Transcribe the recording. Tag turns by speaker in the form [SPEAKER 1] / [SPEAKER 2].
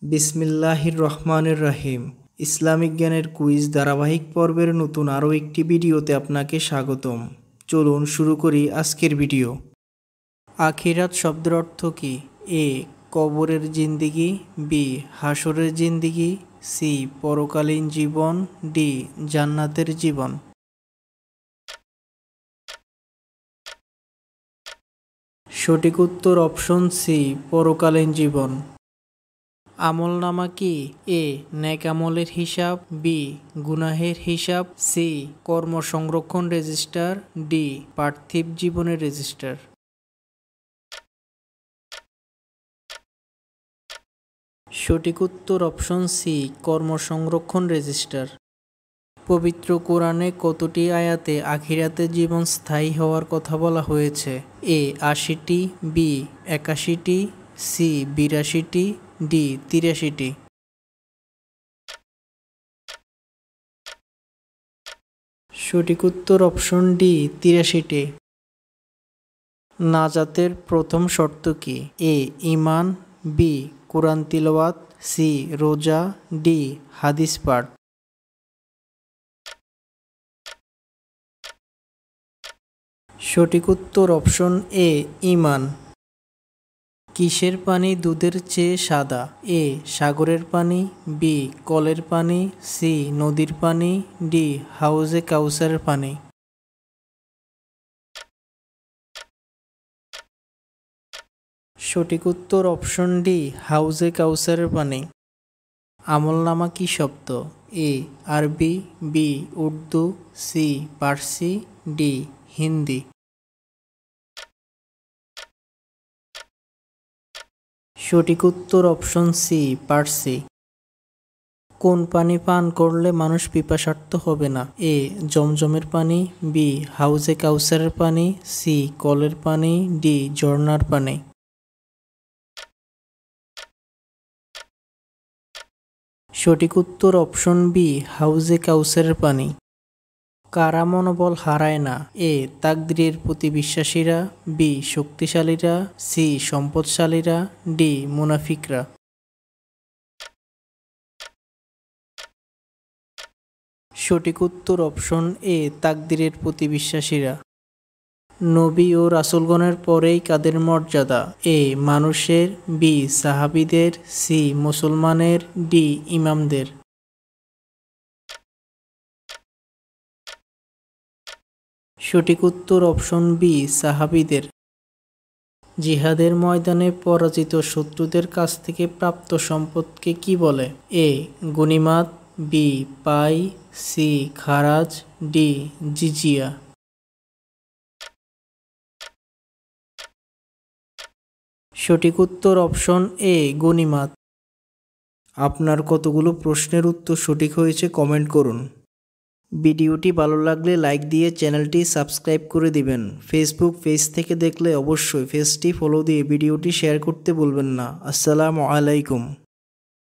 [SPEAKER 1] বিসমিল্লাহির রহমানির রহিম। ইসলামিক জ্ঞানের কুইজ ধারাবাহিক পর্বের নতুন আরও একটি ভিডিওতে আপনাকে স্বাগতম। চলুন শুরু করি আজকের ভিডিও। আখিরাত শব্দের অর্থ কী? এ কবরের জিন্দিগি, বি হাসরের জিন্দিগি, সি পরকালীন জীবন, ডি জান্নাতের জীবন। সঠিক উত্তর অপশন সি পরকালীন জীবন। আমলনামা কি? এ নেক আমলের হিসাব, বি গুনাহের হিসাব, সি কর্ম সংরক্ষণ রেজিস্টার, ডি পার্থিব জীবনের রেজিস্টার। সঠিক উত্তর অপশন সি কর্ম সংরক্ষণ রেজিস্টার। পবিত্র কোরআনে কতটি আয়াতে আখিরাতের জীবন স্থায়ী হওয়ার কথা বলা হয়েছে? এ ৮০টি, বি ৮১টি, সি ৮২টি, ডি ৮৩টি। সঠিক উত্তর অপশন ডি ৮৩টি। নাজাতের প্রথম শর্ত কি? এ ঈমান, বি কুরআন তিলাওয়াত, সি রোজা, ডি হাদিস পাঠ। সঠিক উত্তর অপশন এ ঈমান। কিসের পানি দুধের চেয়ে সাদা? এ সাগরের পানি, বি কলের পানি, সি নদীর পানি, ডি হাউজে কাউসারের পানি। সঠিক উত্তর অপশন ডি হাউজে কাউসারের পানি। আমলনামা কি শব্দ? A Arabi, B Urdu, C Parsi, D Hindi. সঠিক উত্তর অপশন সি পার্সি। কোন পানি পান করলে মানুষ পিপাসার্ত হবে না? এ জমজমের পানি, বি হাউজে কাউসারের পানি, সি কলের পানি, ডি ঝর্ণার পানি। সঠিক উত্তর অপশন বি হাউজে কাউসারের পানি। কারা মনোবল হারায় না? এ তাকদীরের প্রতি বিশ্বাসীরা, বি শক্তিশালীরা, সি সম্পদশালীরা, ডি মুনাফিকরা। সঠিক উত্তর অপশন এ তাকদীরের প্রতি বিশ্বাসীরা। নবী ও রাসূলগণের পরেই কাদের মর্যাদা? এ মানুষের, বি সাহাবীদের, সি মুসলমানের, ডি ইমামদের। সঠিক উত্তর অপশন বি সাহাবীদের। জিহাদের ময়দানে পরাজিত শত্রুদের কাছ থেকে প্রাপ্ত সম্পদকে কি বলে? এ গনিমাত, বি পাই, সি খারাজ, ডি জিজিয়া। সঠিক উত্তর অপশন এ গনিমাত। আপনার কতগুলো প্রশ্নের উত্তর সঠিক হয়েছে কমেন্ট করুন। ভিডিওটি ভালো লাগলে লাইক দিয়ে চ্যানেলটি সাবস্ক্রাইব করে দিবেন। ফেসবুক পেজ থেকে দেখলে অবশ্যই পেজটি ফলো দিয়ে ভিডিওটি শেয়ার করতে ভুলবেন না। আসসালামু আলাইকুম।